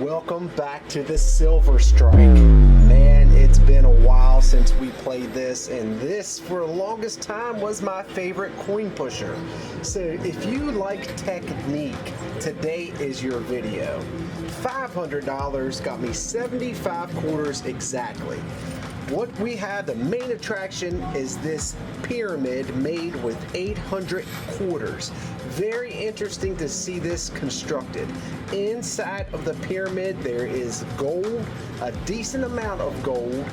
Welcome back to the Silver Strike. Man, it's been a while since we played this, and this for the longest time was my favorite coin pusher. So if you like technique, today is your video. $500 got me 75 quarters exactly. What we have, the main attraction, is this pyramid made with 800 quarters. Very interesting to see this constructed. Inside of the pyramid there is gold, a decent amount of gold,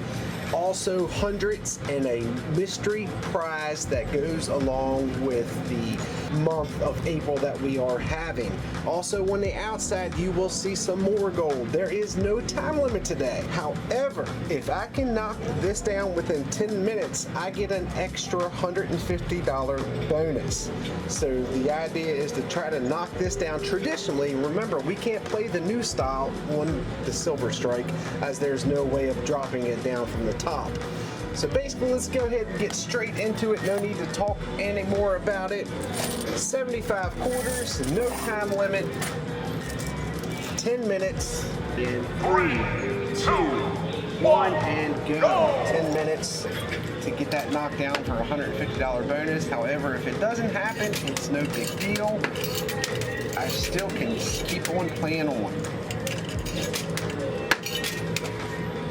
also hundreds, and a mystery prize that goes along with the month of April that we are having. Also on the outside you will see some more gold. There is no time limit today. However, if I can knock this down within 10 minutes, I get an extra $150 bonus. So the idea is to try to knock this down traditionally. Remember, we can't play the new style on the Silver Strike as there's no way of dropping it down from the top. So basically, let's go ahead and get straight into it. No need to talk any more about it. 75 quarters, no time limit, 10 minutes, in 3, 2, 1, and go. 10 minutes to get that knocked down for a $150 bonus. However, if it doesn't happen, it's no big deal. I still can keep on playing on.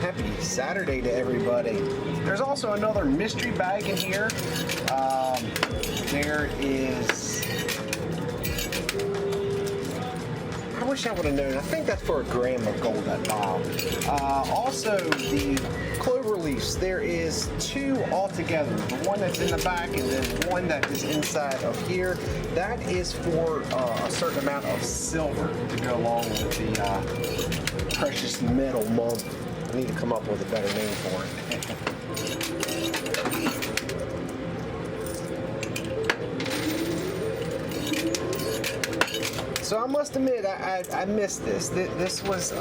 Happy Saturday to everybody. There's also another mystery bag in here. There is, I wish I would have known. I think that's for a gram of gold, that vial. Also, the clover leaves, there is 2 altogether. The one that's in the back and then one that is inside of here. That is for a certain amount of silver to go along with the precious metal month. I need to come up with a better name for it. So I must admit, I missed this. This was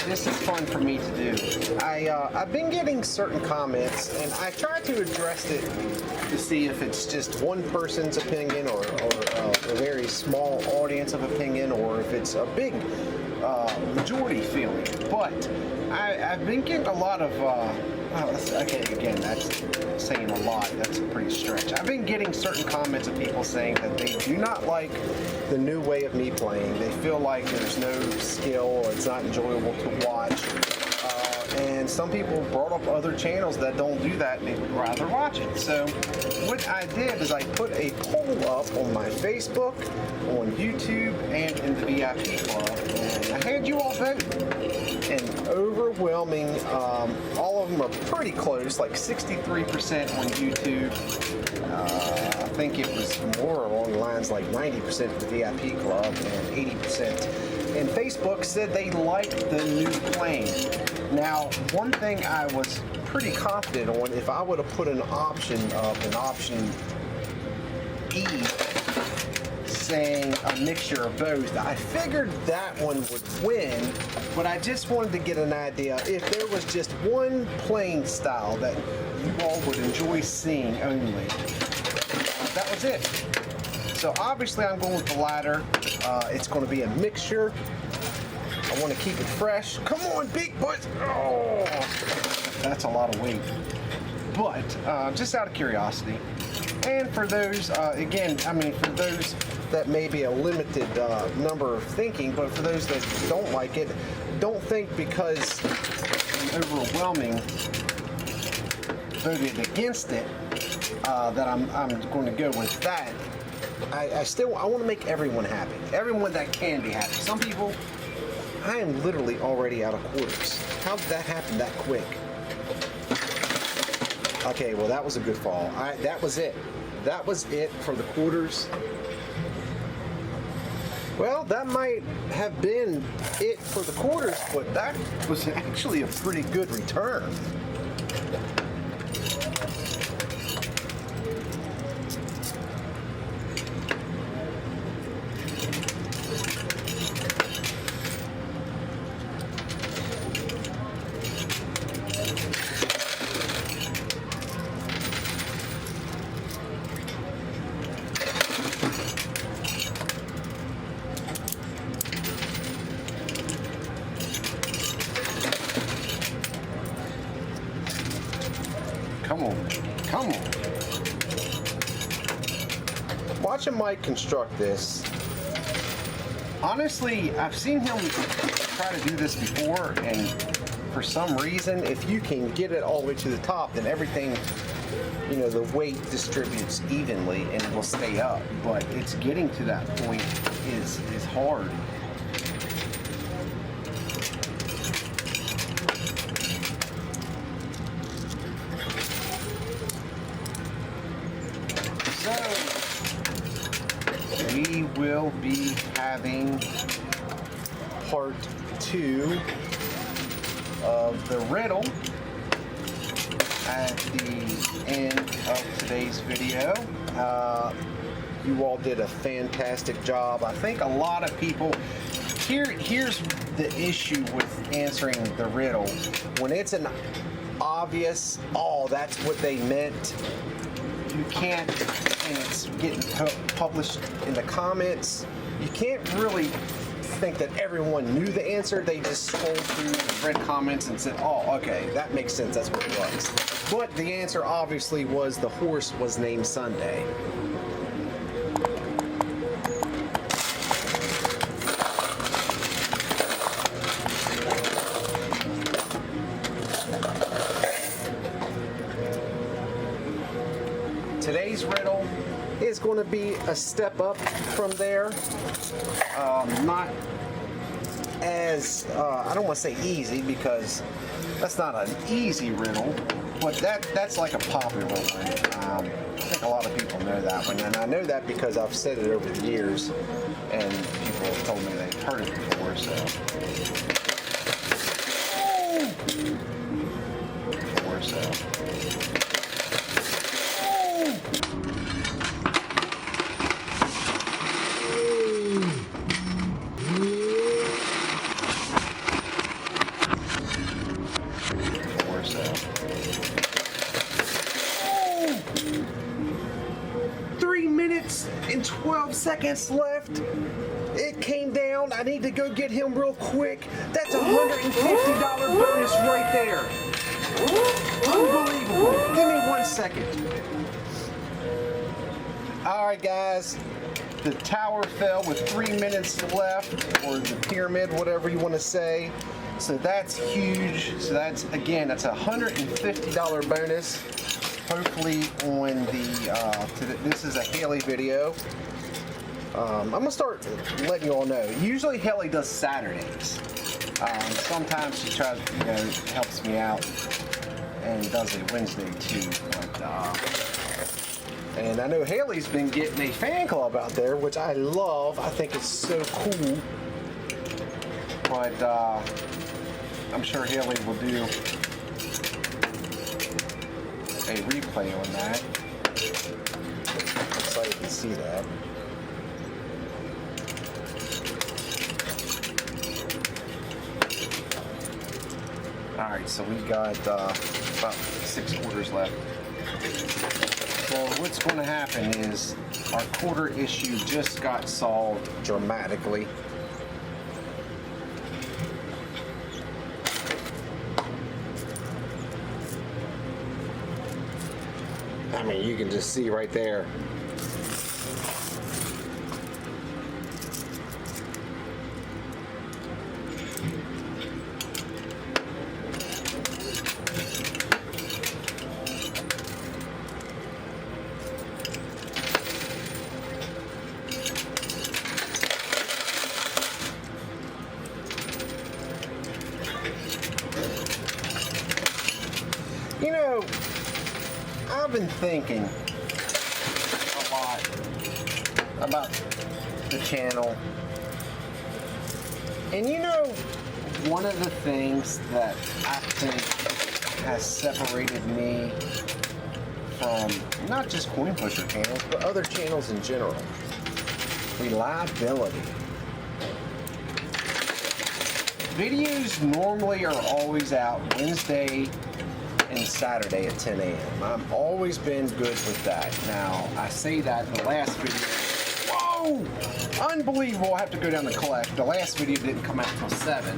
this is fun for me to do. I've been getting certain comments, and I try to address it to see if it's just one person's opinion or a very small audience of opinion, or if it's a big majority feeling. But I've been getting a lot of okay, again, that's saying a lot. That's a pretty stretch. I've been getting certain comments of people saying that they do not like the new way of me playing. They feel like there's no skill, or it's not enjoyable to watch. And some people brought up other channels that don't do that, and they would rather watch it. So what I did is I put a poll up on my Facebook, on YouTube, and in the VIP club, and I had you all vote. And overwhelming, all of them are pretty close, like 63% on YouTube. I think it was more along the lines like 90% for the VIP club and 80%. And Facebook said they liked the new plane. Now, one thing I was pretty confident on, if I would have put an option up, an option E, saying a mixture of both, I figured that one would win, but I just wanted to get an idea if there was just one playing style that you all would enjoy seeing only. That was it. So obviously I'm going with the latter. It's going to be a mixture. I want to keep it fresh. Come on, big boys. Oh, that's a lot of weight. But just out of curiosity, and for those, again, I mean, for those that may be a limited number of thinking, but for those that don't like it, don't think because the overwhelming voted against it that I'm going to go with that. I want to make everyone happy. Everyone that can be happy. Some people, I am literally already out of quarters. How did that happen that quick? Okay, well that was a good fall. That was it. That was it for the quarters. Well, that might have been it for the quarters, but that was actually a pretty good return. Come on. Watching Mike construct this, honestly, I've seen him try to do this before, and for some reason, if you can get it all the way to the top, then everything, you know, the weight distributes evenly and it will stay up. But it's getting to that point is hard. So we will be having part 2 of the riddle at the end of today's video. You all did a fantastic job. I think a lot of people, here's the issue with answering the riddle. When it's an obvious, oh, that's what they meant, you can't, and it's getting published in the comments, you can't really think that everyone knew the answer. They just scrolled through, read comments, and said, oh, okay, that makes sense, that's what it was. But the answer obviously was the horse was named Sunday. Today's riddle is going to be a step up from there. Not as, I don't want to say easy, because that's not an easy riddle, but that's like a popular one. I think a lot of people know that one, and I know that because I've said it over the years, and people have told me they've heard it before, so. And 12 seconds left. It came down. I need to go get him real quick. That's a $150 bonus right there. Unbelievable. Give me 1 second. All right, guys. The tower fell with 3 minutes left, or the pyramid, whatever you want to say. So that's huge. So that's, again, that's a $150 bonus. Hopefully on the, this is a Haley video. I'm gonna start letting you all know. Usually Haley does Saturdays. Sometimes she tries, you know, helps me out and does a Wednesday too. But, and I know Haley's been getting a fan club out there, which I love. I think it's so cool. But I'm sure Haley will do a replay on that. Looks like you can see that. Alright, so we've got about 6 quarters left. So what's going to happen is our quarter issue just got solved dramatically. I mean, you can just see right there. You know, I've been thinking a lot about the channel, and you know, one of the things that I think has separated me from not just coin pusher channels, but other channels in general, reliability. Videos normally are always out Wednesday and Saturday at 10 a.m. I've always been good with that. Now, I say that the last video, whoa, unbelievable, I have to go down and collect. The last video didn't come out until 7.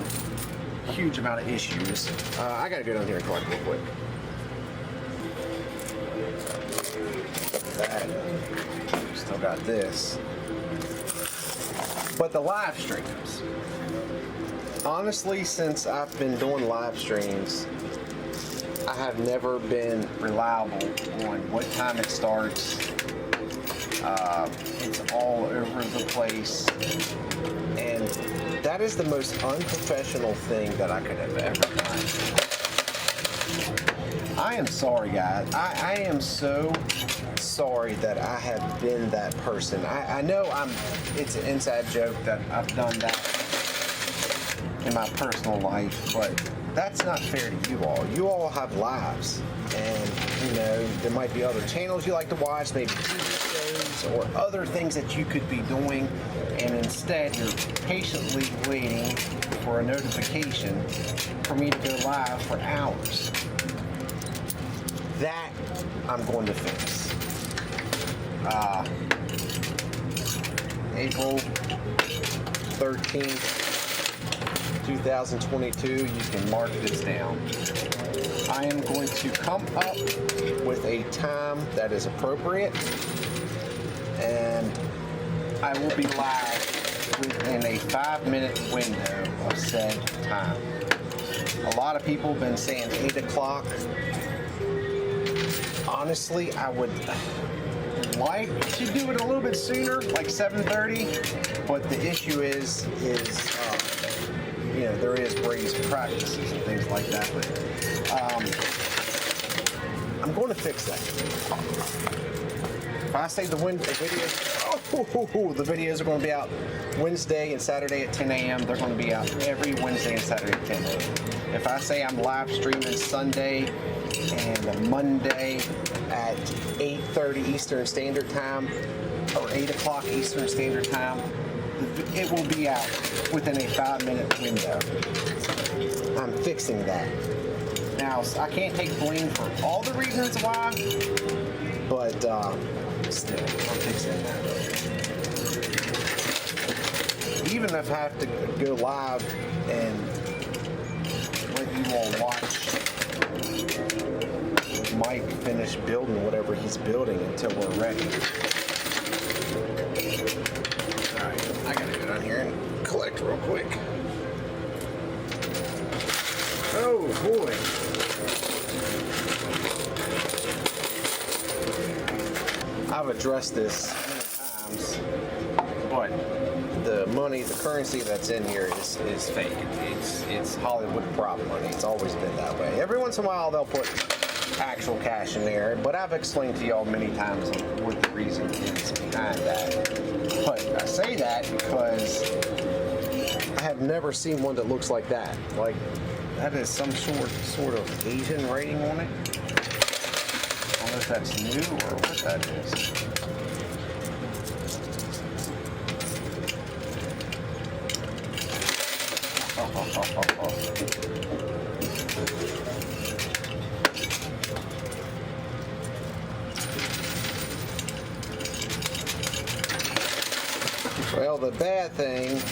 Huge amount of issues. I gotta go down here and collect real quick. that. Still got this. But the live streams. Honestly, since I've been doing live streams, I have never been reliable on what time it starts. It's all over the place. And that is the most unprofessional thing that I could have ever done. I am sorry, guys. I am so sorry that I have been that person. I know it's an inside joke that I've done that in my personal life, but that's not fair to you all. You all have lives, and there might be other channels you like to watch, maybe TV shows or other things that you could be doing, and instead you're patiently waiting for a notification for me to go live for hours. That I'm going to fix. April 13th, 2022, you can mark this down. I am going to come up with a time that is appropriate, and I will be live within a 5-minute window of said time. A lot of people have been saying 8 o'clock. Honestly, I would like to do it a little bit sooner, like 7:30, but the issue is there is Brady's practices and things like that, but I'm going to fix that. If I say the videos are going to be out Wednesday and Saturday at 10 a.m., they're going to be out every Wednesday and Saturday at 10 a.m. If I say I'm live streaming Sunday and Monday at 8:30 Eastern Standard Time or 8 o'clock Eastern Standard Time, it will be out within a 5-minute window. I'm fixing that. Now, I can't take blame for all the reasons why, but still, I'm fixing that. Even if I have to go live and let you all watch Mike finish building whatever he's building until we're ready. Alright, I gotta go down here and collect real quick. Oh boy. I've addressed this many times, but the money, the currency that's in here is fake. It's Hollywood prop money. It's always been that way. Every once in a while they'll put actual cash in there, but I've explained to y'all many times what the reason is behind that. But I say that because I have never seen one that looks like that. Like, that is some sort of Asian writing on it. I don't know if that's new or what that is. Well, the bad thing,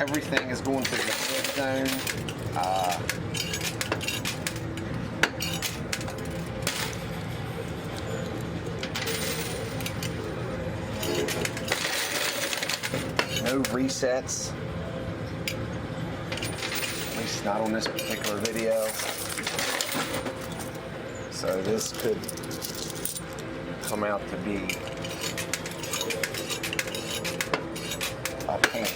everything is going to the dead zone. No resets, at least not on this particular video. So this could come out to be a pain.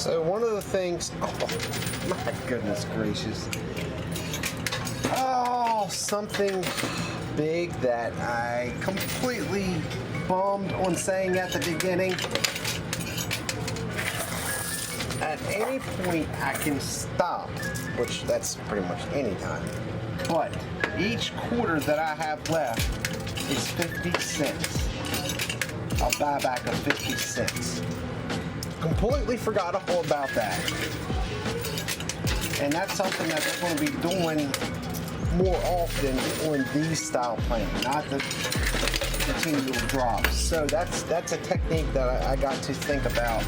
So one of the things, oh my goodness gracious. Oh, something big that I completely bombed on saying at the beginning. At any point I can stop, which that's pretty much any time. But each quarter that I have left is 50 cents. A buyback of 50 cents. Completely forgot all about that. And that's something that we're going to be doing more often on these style plans, not the continual drops. So that's a technique that I got to think about,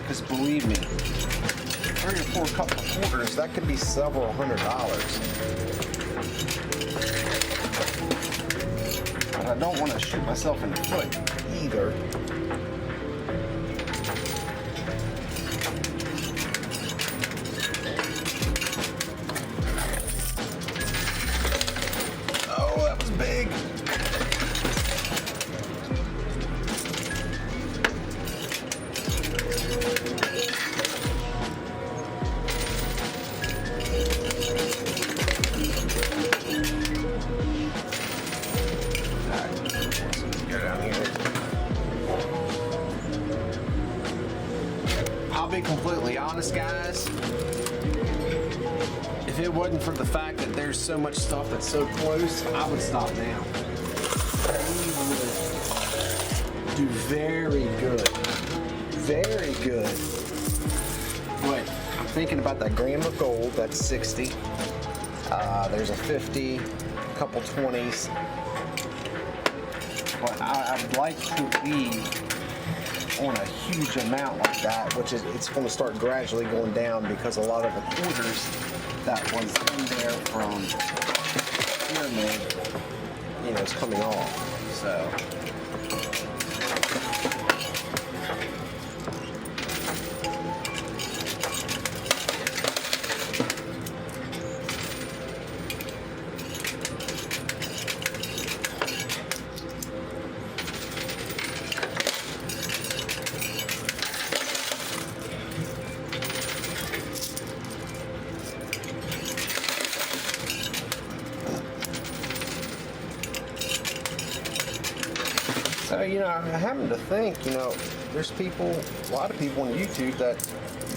because believe me, 3 or 4 couple of quarters, that could be several $100s. But I don't want to shoot myself in the foot either. Oh, that was big. I'll be completely honest, guys. If it wasn't for the fact that there's so much stuff that's so close, I would stop now. We would do very good. Very good. But I'm thinking about that gram of gold, that's 60. There's a 50, a couple 20s. But I would like to leave on a huge amount like that, which is, it's going to start gradually going down because a lot of the quarters that was in there from pyramid, you know, is coming off. So you know, I happen to think, you know, there's people, a lot of people on YouTube that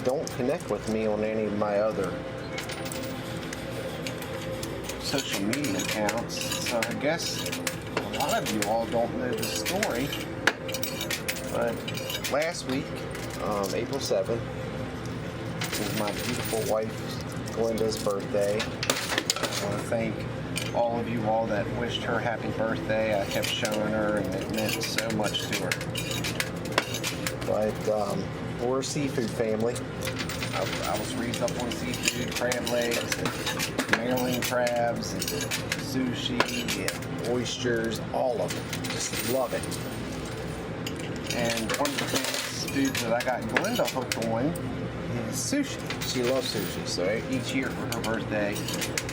don't connect with me on any of my other social media accounts. So I guess a lot of you all don't know the story. But last week, April 7th, was my beautiful wife Glenda's birthday. I want to thank all of you all that wished her happy birthday. I kept showing her, and it meant so much to her. But we're a seafood family. I was raised up on seafood, crab legs, and marlin crabs, and sushi, and oysters, all of it. Just love it. And one of the foods that I got Glenda hooked on is sushi. She loves sushi, so each year for her birthday,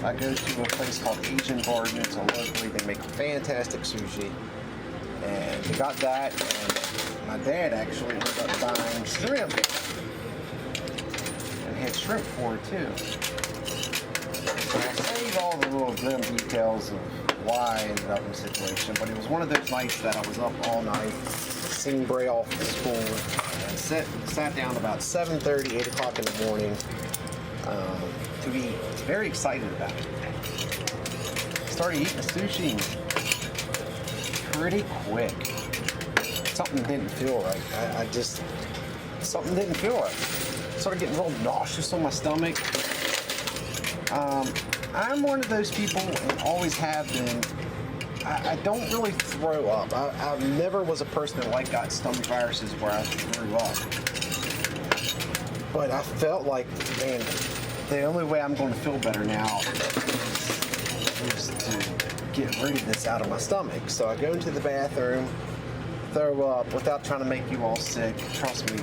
I go to a place called Asian Garden. It's a locally, they make fantastic sushi. And we got that, and my dad actually ended up buying shrimp. And had shrimp for it too. So I saved all the little grim details of why I ended up in the situation, but it was one of those nights that I was up all night, seen Bray off to school, and sat down about 7:30, 8 o'clock in the morning to eat. Very excited about it. Started eating the sushi pretty quick. Something didn't feel right. Something didn't feel right. Started getting real nauseous on my stomach. I'm one of those people, and always have been, I don't really throw up. I never was a person that got stomach viruses where I threw up. But I felt like, man, the only way I'm going to feel better now is to get rid of this out of my stomach. So I go into the bathroom, throw up without trying to make you all sick. Trust me,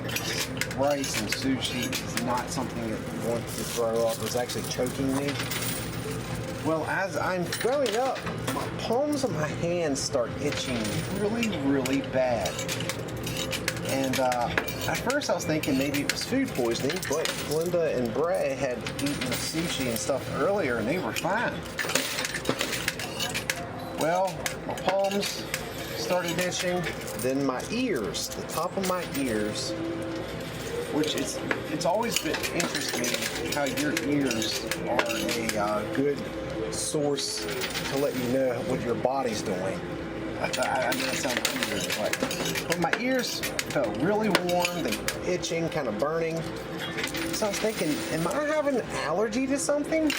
rice and sushi is not something that you want to throw up. It's actually choking me. Well, as I'm throwing up, my palms of my hands start itching really, really bad. And at first I was thinking maybe it was food poisoning, but Glenda and Bray had eaten sushi and stuff earlier and they were fine. Well, my palms started itching, then my ears, the top of my ears, which it's always been interesting how your ears are a good source to let you know what your body's doing. I know that sounds weird, but my ears felt really warm, they itching, kind of burning. So I was thinking, am I having an allergy to something?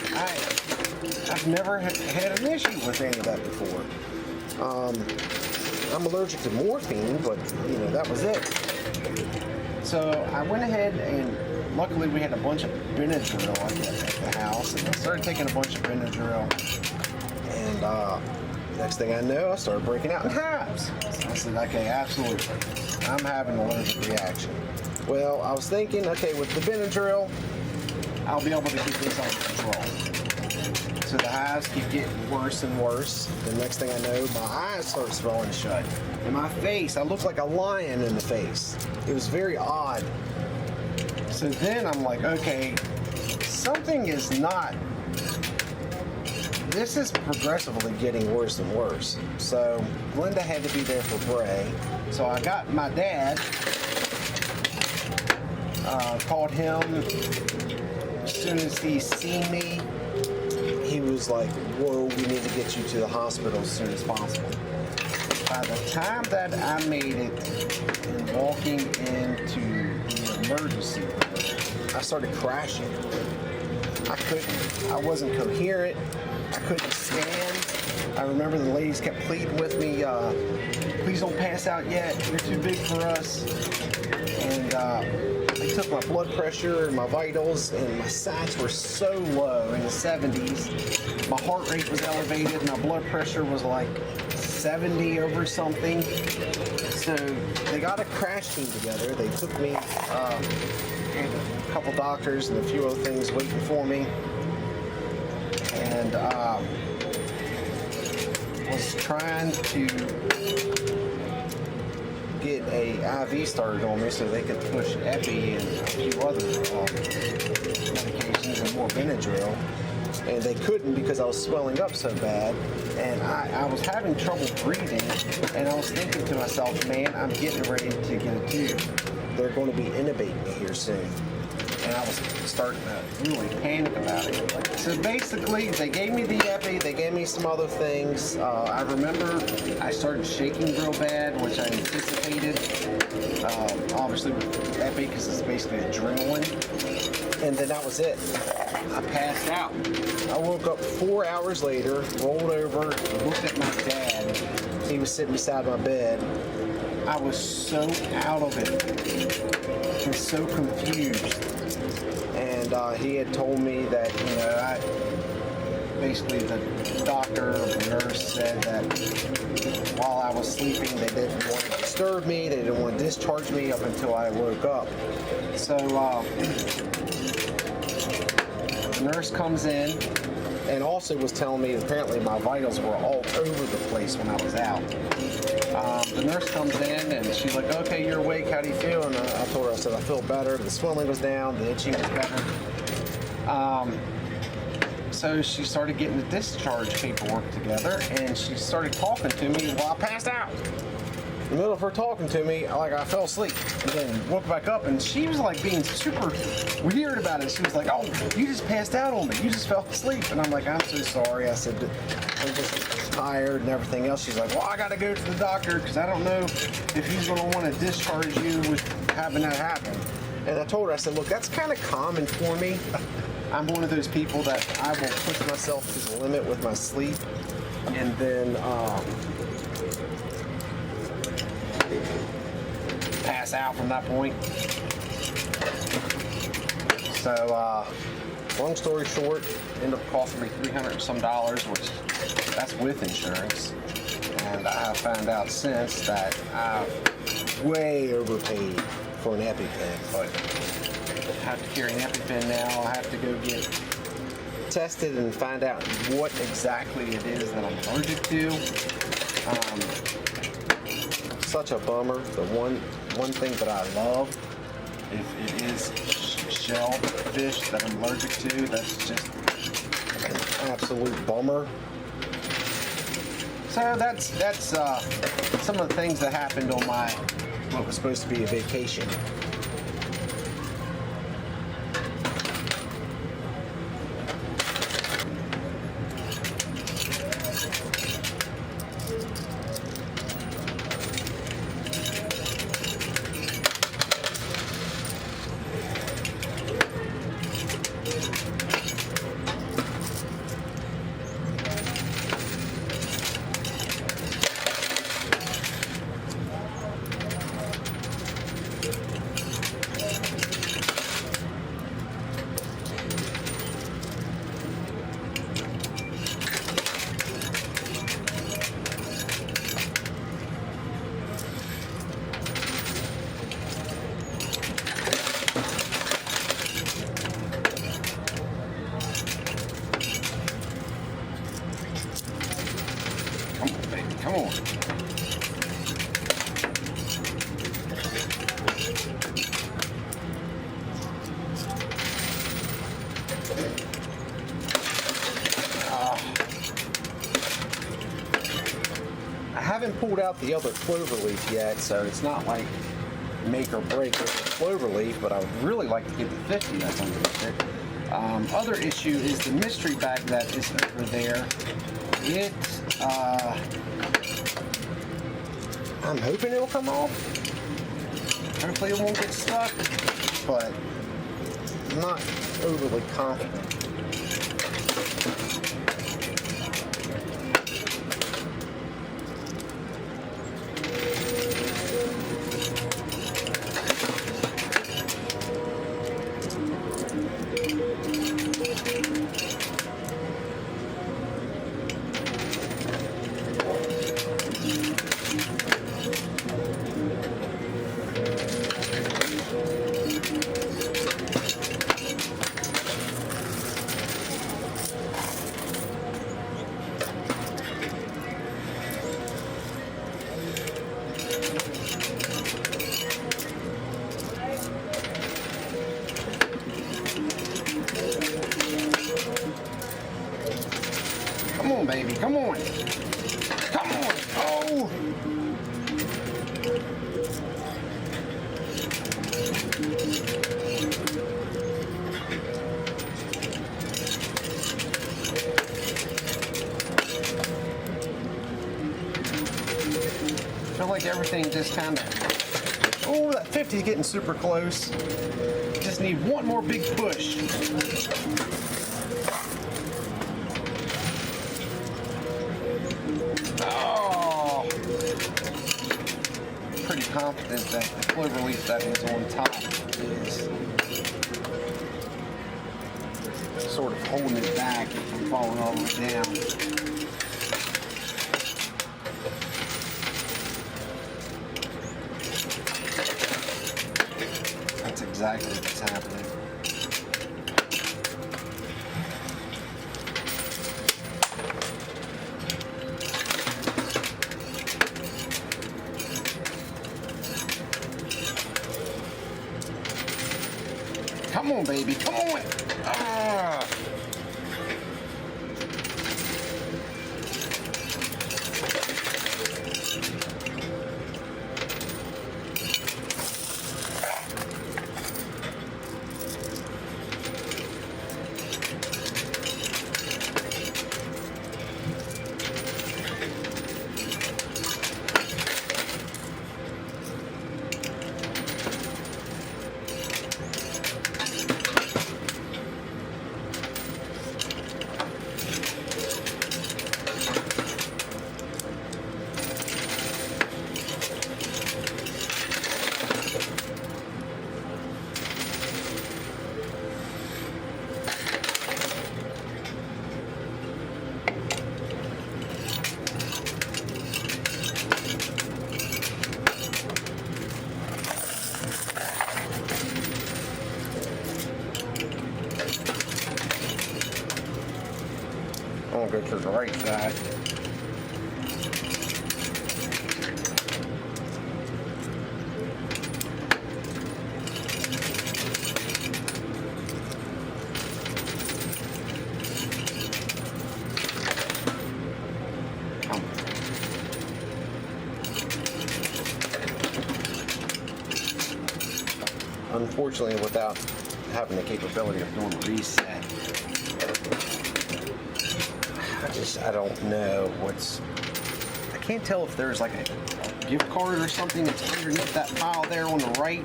I've never had an issue with any of that before. I'm allergic to morphine, but you know, that was it. So I went ahead and luckily we had a bunch of Benadryl at the house, and I started taking a bunch of Benadryl, and next thing I know, I started breaking out in hives. So I said, okay, absolutely, I'm having an allergic reaction. Well, I was thinking, okay, with the Benadryl, I'll be able to get this under control. So the hives keep getting worse and worse. The next thing I know, my eyes start swelling shut. And my face, I looked like a lion in the face. It was very odd. So then I'm like, okay, something is not, this is progressively getting worse and worse. So Glenda had to be there for Bray. So I got my dad, called him. As soon as he seen me, he was like, whoa, we need to get you to the hospital as soon as possible. By the time that I made it and walking into the emergency room, I started crashing. I wasn't coherent. I couldn't stand. I remember the ladies kept pleading with me, please don't pass out yet, you're too big for us. And they took my blood pressure and my vitals, and my sats were so low in the 70s. My heart rate was elevated, my blood pressure was like 70 over something. So they got a crash team together. They took me, a couple doctors and a few other things waiting for me. And was trying to get a IV started on me so they could push Epi and a few other medications and more Benadryl. And they couldn't because I was swelling up so bad. And I was having trouble breathing. And I was thinking to myself, man, I'm getting ready to get a tube. They're going to be intubating me here soon. And I was starting to really panic about it. So basically, they gave me the Epi, they gave me some other things. I remember I started shaking real bad, which I anticipated, obviously with Epi, because it's basically adrenaline. And then that was it. I passed out. I woke up 4 hours later, rolled over, looked at my dad. He was sitting beside my bed. I was so out of it and so confused. And he had told me that, you know, basically the doctor or the nurse said that while I was sleeping, they didn't want to disturb me, they didn't want to discharge me up until I woke up. So the nurse comes in and also was telling me apparently my vitals were all over the place when I was out. The nurse comes in and she's like, okay, you're awake, how do you feel? And I told her, I said, I feel better, the swelling was down, the itching was better. So she started getting the discharge paperwork together, and she started talking to me while I passed out. In the middle of her talking to me, like I fell asleep, and then woke back up, and she was like being super weird about it. She was like, oh, you just passed out on me, you just fell asleep. And I'm like, I'm so sorry. I said, I'm just tired and everything else. She's like, well, I gotta go to the doctor because I don't know if he's gonna want to discharge you with having that happen. And I told her, I said, look, that's kind of common for me. I'm one of those people that I will push myself to the limit with my sleep, and then pass out from that point. So, long story short, ended up costing me $300 and some, which that's with insurance. And I have found out since that I've way overpaid for an EpiPen, but I have to carry an EpiPen now. I have to go get tested and find out what exactly it is that I'm allergic to. Such a bummer. The one one thing that I love. If it is shellfish that I'm allergic to, that's just an absolute bummer. So that's some of the things that happened on my what was supposed to be a vacation. Come on. I haven't pulled out the other clover leaf yet, so it's not like make or break with the clover leaf, but I would really like to get the 50 that's underneath it. Other issue is the mystery bag that is over there. I'm hoping it'll come off. Hopefully it won't get stuck, but I'm not overly confident. Come on, baby, come on. Come on. Oh! I feel like everything just kind of... Oh, that 50 is getting super close. Just need one more big push. Pretty confident that the clover leaf that is on top is sort of holding it back from falling all the way down. That's exactly what's happening. Come on, baby, come on! Ah. I'm gonna go to the right side. unfortunately without having the capability of doing a reset. I don't know what's, I can't tell if there's like a gift card or something that's underneath that pile there on the right.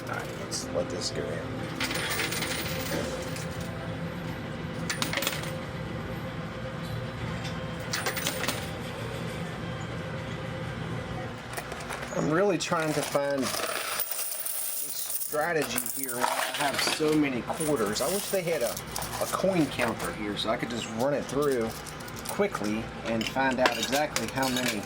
Alright, let's let this go in. I'm really trying to find a strategy here where I have so many quarters. I wish they had a coin counter here so I could just run it through quickly and find out exactly how many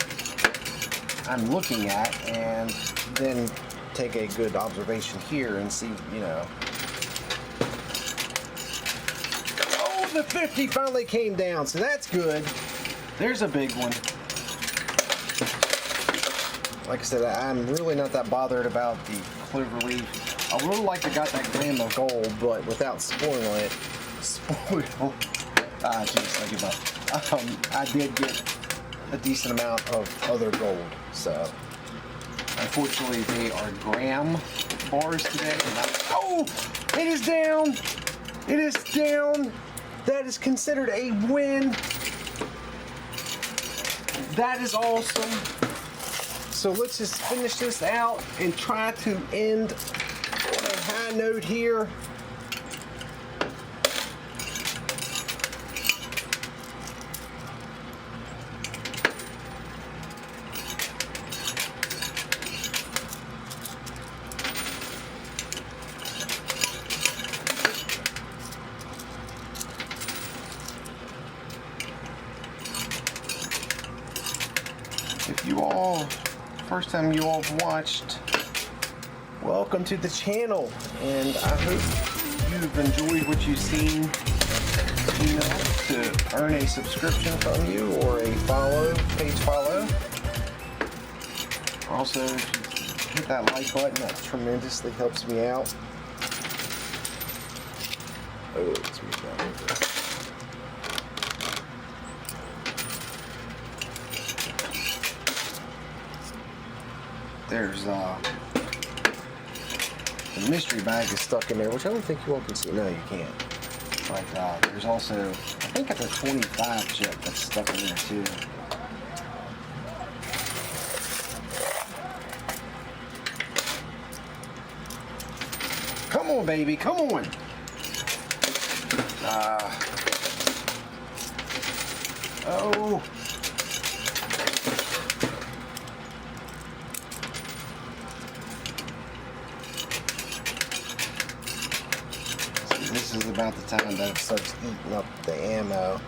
I'm looking at, and then take a good observation here and see, you know. Oh, the 50 finally came down, so that's good. There's a big one. Like I said, I'm really not that bothered about the clover leaf. I would like to got that gram of gold, but without spoiling it. Jeez, I give up. I did get a decent amount of other gold, so unfortunately they are gram bars today. Oh, it is down! It is down! That is considered a win. That is awesome. So let's just finish this out and try to end on a high note here. If you all, first time you all have watched, welcome to the channel, and I hope you've enjoyed what you've seen. You know, to earn a subscription from you or a page follow. Also, if you hit that like button, that tremendously helps me out. Oh, let's move that over. There's the mystery bag is stuck in there, which I don't think you all can see. No, you can't. But there's also, I think it's a 25 chip that's stuck in there too. Come on, baby, come on. Oh. This is about the time that it starts eating up the ammo.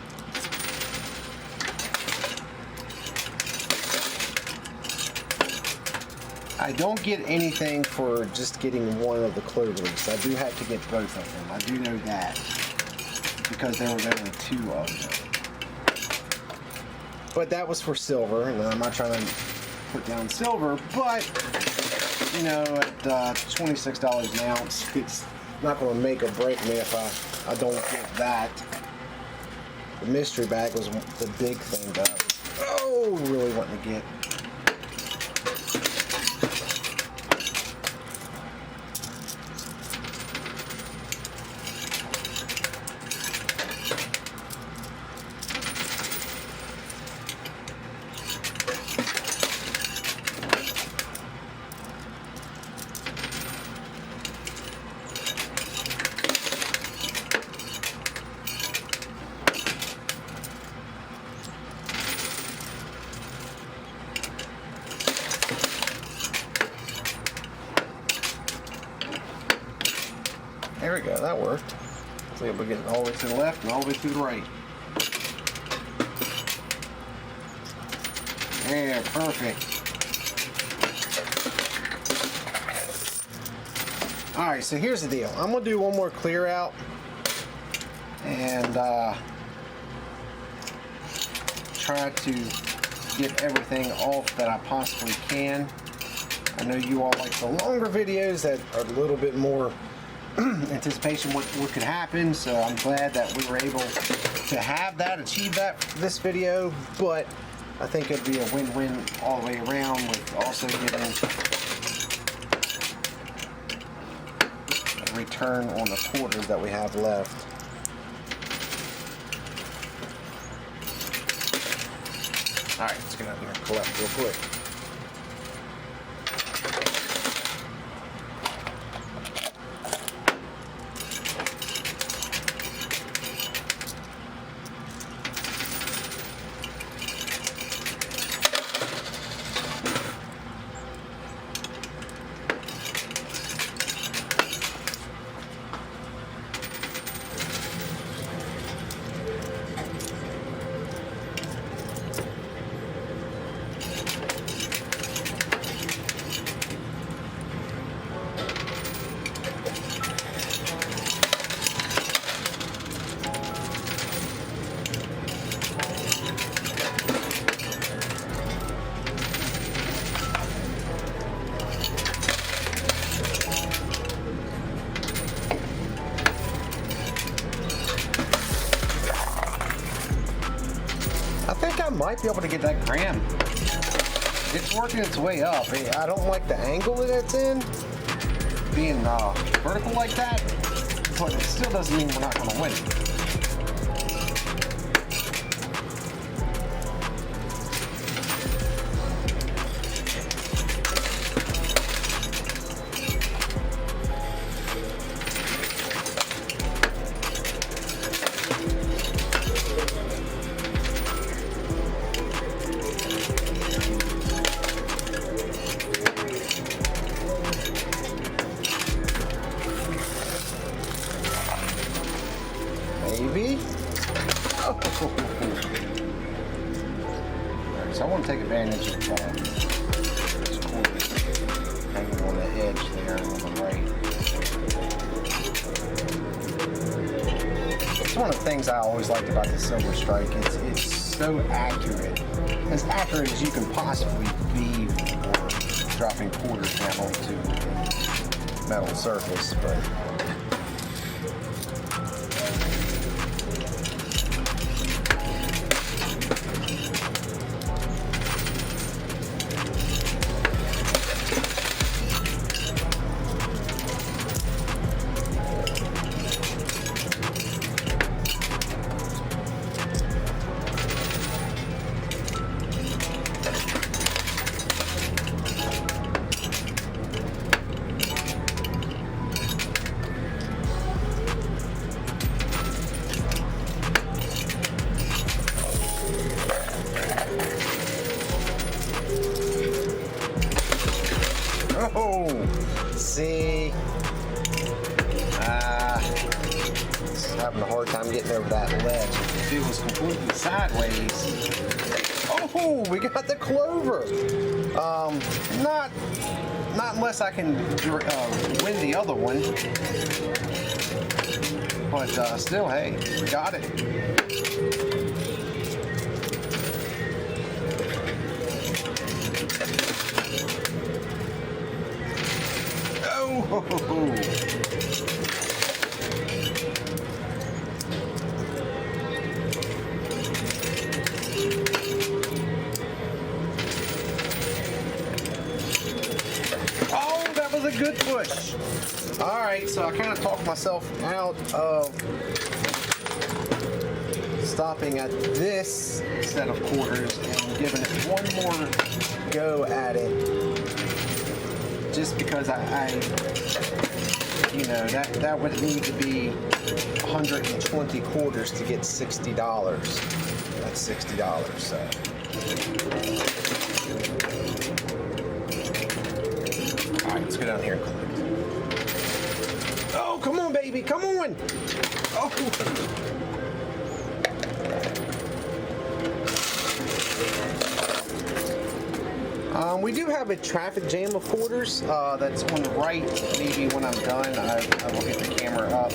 I don't get anything for just getting one of the clover leaves. I do have to get both of them. I do know that, because there were only 2 of them. But that was for silver, and I'm not trying to put down silver, but you know, at $26 an ounce, it's not going to make or break me if I don't get that. The mystery bag was the big thing that I was really wanting to get. There we go, that worked. So we're getting all the way to the left and all the way to the right. Yeah, perfect. Alright, so here's the deal. I'm going to do one more clear out and try to get everything off that I possibly can. I know you all like the longer videos that are a little bit more anticipation what could happen, so I'm glad that we were able to have that, achieve that for this video, but I think it'd be a win-win all the way around with also getting return on the quarters that we have left. All right, let's get out here and collect real quick. I might be able to get that gram. It's working its way up. I don't like the angle that it's in, being vertical like that, but it still doesn't mean we're not going to win. Maybe. Oh. Right, so I want to take advantage of this quarter hanging on the edge there on the right. It's one of the things I always liked about the Silver Strike. It's so accurate, as accurate as you can possibly be for dropping quarters down onto a metal surface, but. Oh, see, having a hard time getting over that ledge. If it was completely sideways. Oh, we got the clover. Not unless I can win the other one. But still, hey, we got it. Oh! That was a good push. All right, so I kind of talked myself out of stopping at this set of quarters and giving it one more go at it. Just because you know, that would need to be 120 quarters to get $60. That's $60, so. All right, let's go down here and collect. Oh, come on, baby, come on. Oh. We do have a traffic jam of quarters that's on the right. Maybe when I'm done, I will get the camera up.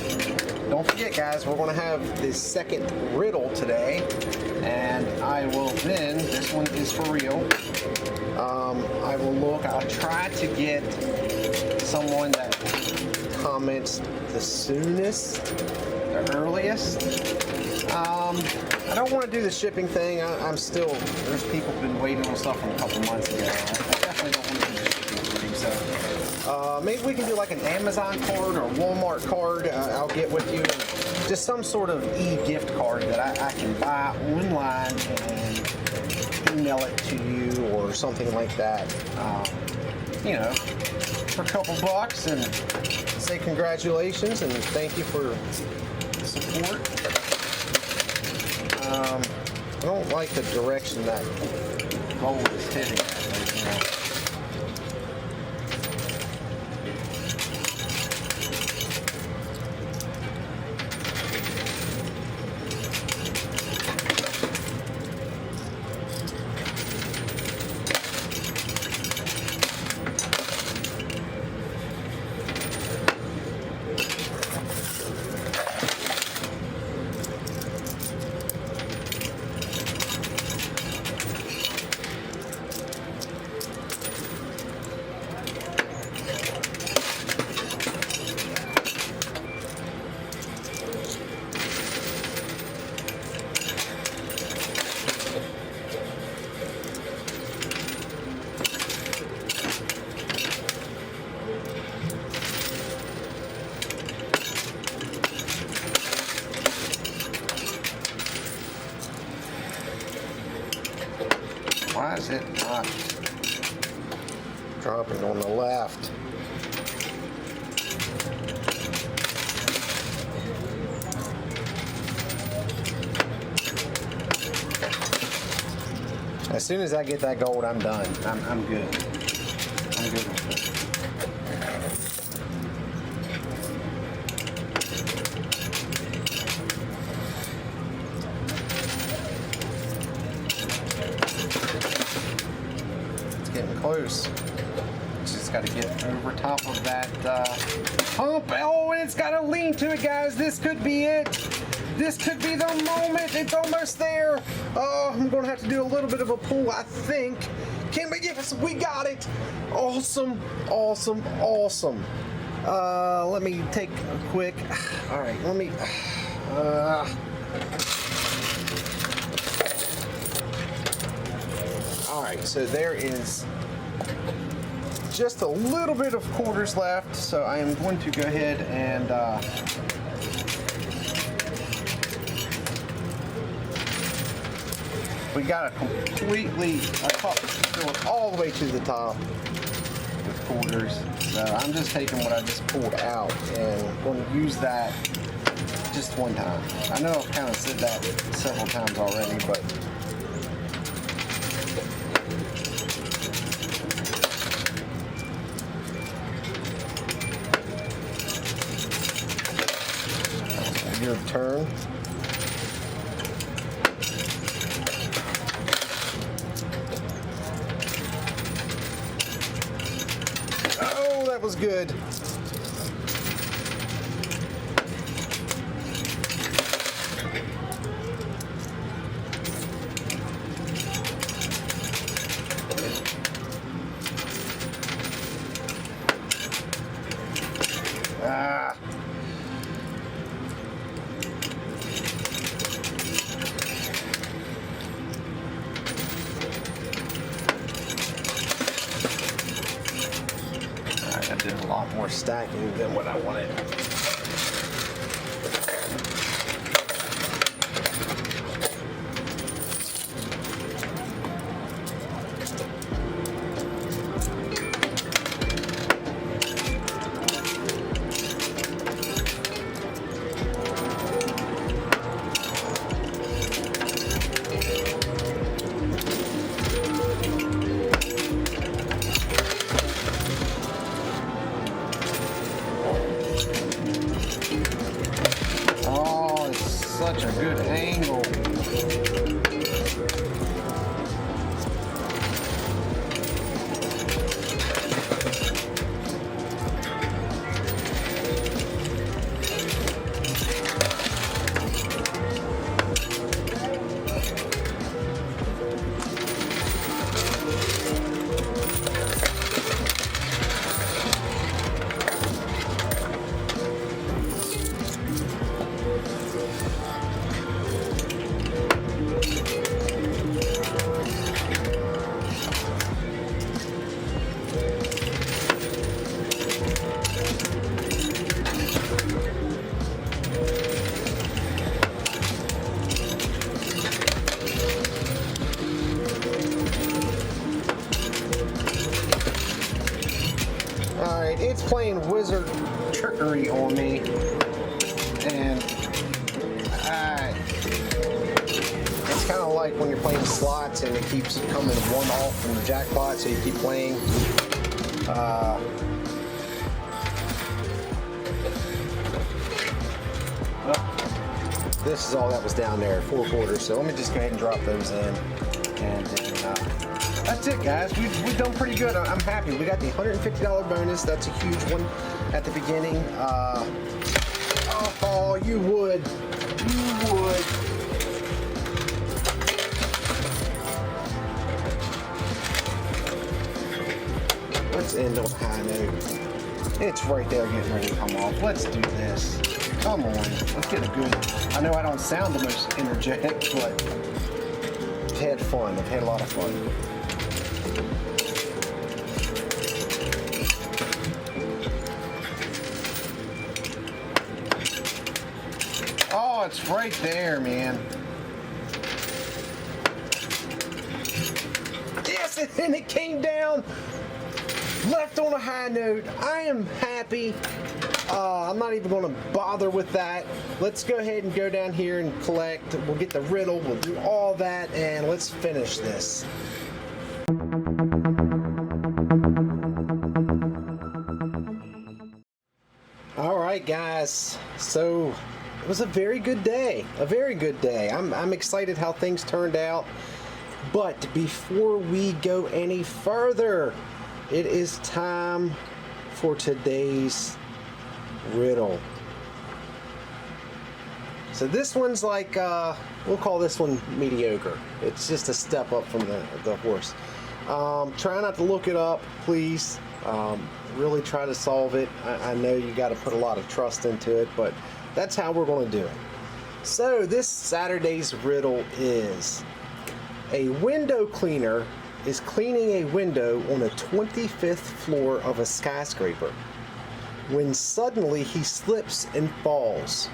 Don't forget, guys, we're going to have this second riddle today, and I will then, this one is for real, I will look, I'll try to get someone that comments the soonest, the earliest. I don't want to do the shipping thing. I'm still, there's people who've been waiting on stuff from a couple months ago. I definitely don't want to do the shipping thing, so Maybe we can do like an Amazon card or Walmart card. I'll get with you. Just some sort of e-gift card that I can buy online and email it to you or something like that. You know, for a couple bucks, and say congratulations and thank you for the support. I don't like the direction that gold is hitting at right now. Why is it not dropping on the left? As soon as I get that gold, I'm done. I'm good. I'm good with it. Getting close. Just got to get over top of that hump. Oh, and it's got a lean to it, guys. This could be it. This could be the moment. It's almost there. Oh, I'm going to have to do a little bit of a pull, I think. Can we get this? We got it. Awesome, awesome, awesome. Let me take a quick. All right, let me. Alright, so there is just a little bit of quarters left, so I am going to go ahead and we got to completely fill it all the way to the top with quarters. So I'm just taking what I just pulled out and going to use that just one time. I know I've kind of said that several times already, but your turn. Oh, that was good. Ah. I did a lot more stacking than what I wanted. Such a good angle. it's playing wizard trickery on me, and it's kind of like when you're playing slots and it keeps coming one off from the jackpot, so you keep playing. This is all that was down there, 4 quarters. So let me just go ahead and drop those in, and then that's it, guys. We've done pretty good. I'm happy. We got the $150 bonus. That's a huge one at the beginning. Oh, you would. Let's end on a high note. It's right there getting ready to come off. Let's do this. Come on. Let's get a good... I know I don't sound the most energetic, but I've had fun. I've had a lot of fun. Oh, it's right there, man. Yes, and it came down. Left on a high note. I am happy. I'm not even going to bother with that. Let's go ahead and go down here and collect. We'll get the riddle. We'll do all that, and let's finish this. All right, guys. So it was a very good day. A very good day. I'm excited how things turned out. But before we go any further, it is time for today's riddle. So this one's like, we'll call this one mediocre. It's just a step up from the horse. Try not to look it up, please. Really try to solve it. I know you got to put a lot of trust into it, but that's how we're going to do it. So this Saturday's riddle is: a window cleaner is cleaning a window on the 25th floor of a skyscraper when suddenly he slips and falls.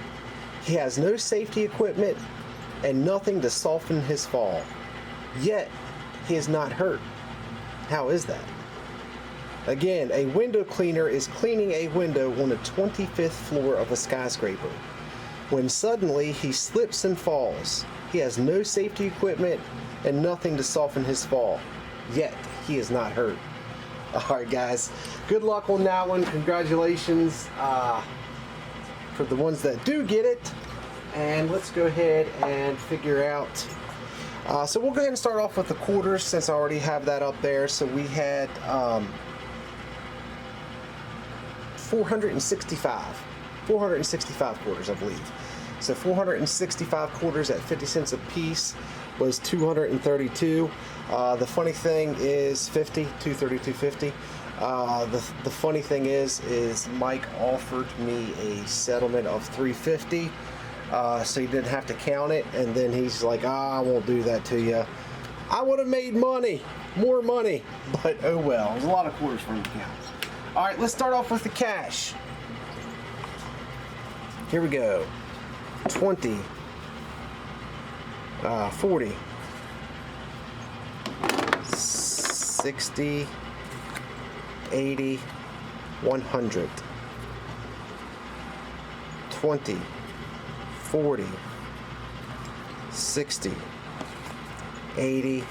He has no safety equipment and nothing to soften his fall. Yet, he is not hurt. How is that? Again, a window cleaner is cleaning a window on the 25th floor of a skyscraper when suddenly he slips and falls. He has no safety equipment and nothing to soften his fall. Yet, he is not hurt. Alright, guys. Good luck on that one. Congratulations for the ones that do get it. And let's go ahead and figure out. So we'll go ahead and start off with the quarters, since I already have that up there. So we had 465 quarters, I believe. So 465 quarters at 50 cents a piece was 232. The funny thing is 232.50. The funny thing is Mike offered me a settlement of 350, so he didn't have to count it, and then he's like, I won't do that to you. I would have made money, more money, but oh well. There's a lot of quarters for him to count. All right, let's start off with the cash. Here we go. 20, 40, 60, 80, 100, 20, 40, 60, 80,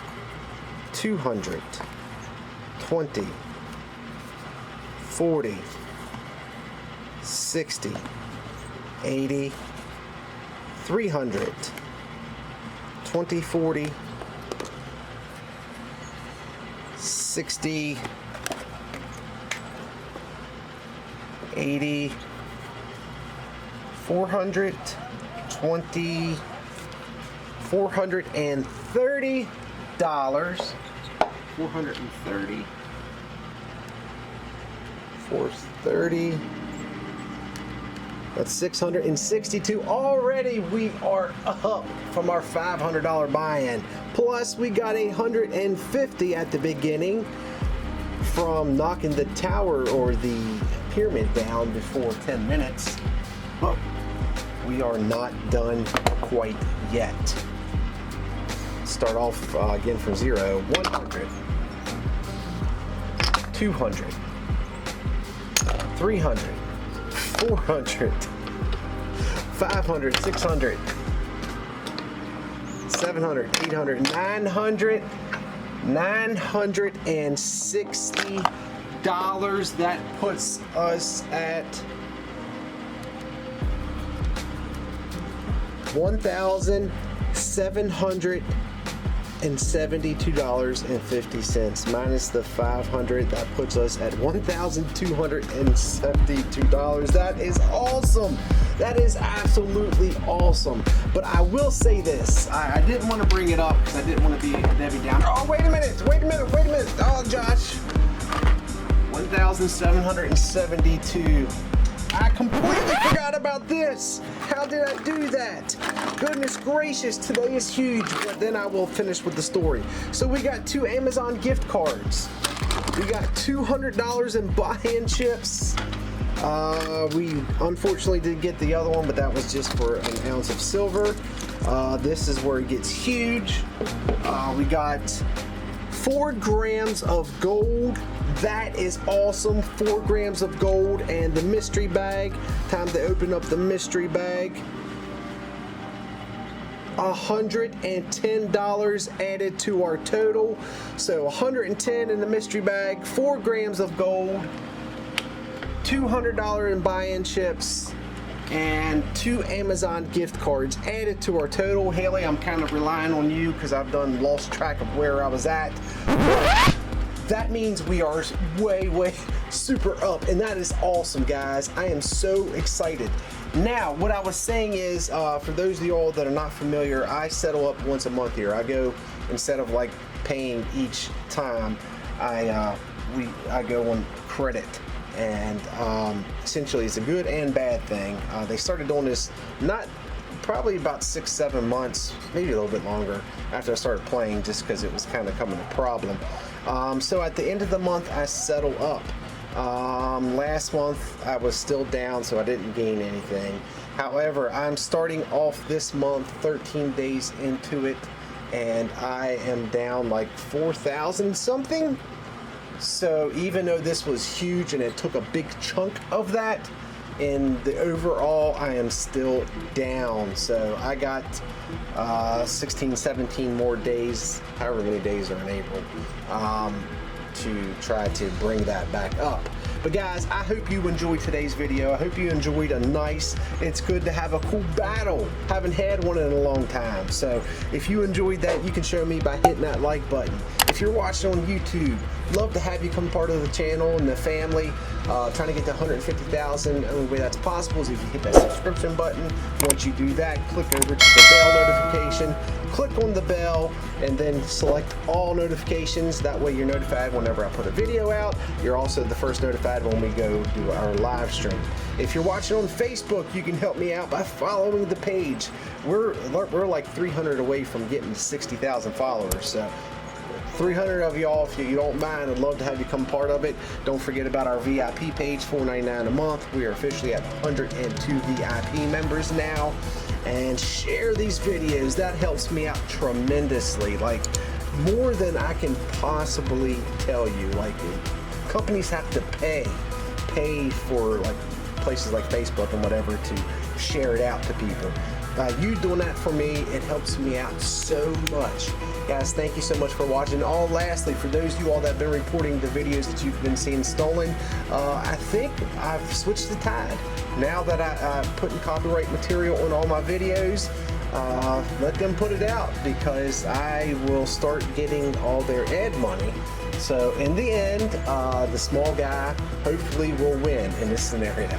200, 20, 40, 60, 80, 300, 20, 40, 60, 80, 400, 20, $430, 430, 430. That's 662. Already we are up from our $500 buy-in. Plus we got 150 at the beginning from knocking the tower or the pyramid down before 10 minutes. But we are not done quite yet. Start off again from 0. 100, 200, 300, 400, 500, 600, 700, 800, 900, $960. That puts us at $1,772.50 minus the 500. That puts us at $1,272. That is awesome. That is absolutely awesome. But I will say this. I didn't want to bring it up because I didn't want to be Debbie Downer. Oh, wait a minute. Oh, Josh. 1,772. I completely forgot about this. How did I do that? Goodness gracious, today is huge, but then I will finish with the story. So we got 2 Amazon gift cards. We got $200 in buy-in chips. We unfortunately did get the other one, but that was just for an ounce of silver. This is where it gets huge. We got 4 grams of gold. That is awesome. 4 grams of gold and the mystery bag. Time to open up the mystery bag. $110 added to our total. So 110 in the mystery bag, 4 grams of gold, $200 in buy-in chips, and 2 Amazon gift cards added to our total. Haley, I'm kind of relying on you because I've lost track of where I was at. That means we are way super up, and that is awesome, guys. I am so excited. Now, what I was saying is, for those of y'all that are not familiar, I settle up once a month here. I go, instead of like paying each time, I go on credit. And essentially it's a good and bad thing. They started doing this probably about 6-7 months, maybe a little bit longer, after I started playing, just because it was kind of becoming a problem. So at the end of the month I settle up. Last month I was still down, so I didn't gain anything. However, I'm starting off this month 13 days into it, and I am down like 4,000 something. So even though this was huge and it took a big chunk of that, in the overall I am still down. So I got 16, 17 more days, however many days are in April, to try to bring that back up. But guys, I hope you enjoyed today's video. I hope you enjoyed it's good to have a cool battle. Haven't had one in a long time. So if you enjoyed that, you can show me by hitting that like button. If you're watching on YouTube, love to have you become part of the channel and the family. Trying to get to 150,000. The only way that's possible is if you hit that subscription button. Once you do that, click over to the bell notification. Click on the bell and then select all notifications. That way you're notified whenever I put a video out. You're also the first notified when we go do our live stream. If you're watching on Facebook, you can help me out by following the page. We're like 300 away from getting to 60,000 followers. So 300 of y'all, if you don't mind, I'd love to have you become part of it. Don't forget about our VIP page, $4.99 a month. We are officially at 102 VIP members now. And share these videos. That helps me out tremendously, like more than I can possibly tell you. Like, companies have to pay for like places like Facebook and whatever to share it out to people. You doing that for me, it helps me out so much. Guys, thank you so much for watching. Lastly, for those of you all that have been reporting the videos that you've been seeing stolen, I think I've switched the tide. Now that I'm putting copyright material on all my videos, let them put it out, because I will start getting all their ad money. So in the end, the small guy hopefully will win in this scenario.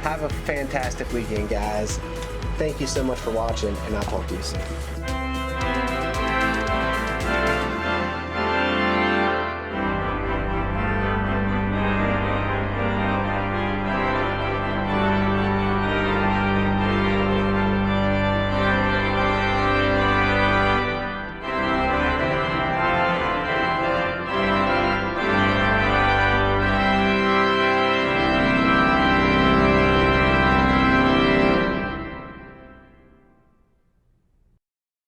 Have a fantastic weekend, guys. Thank you so much for watching, and I'll talk to you soon.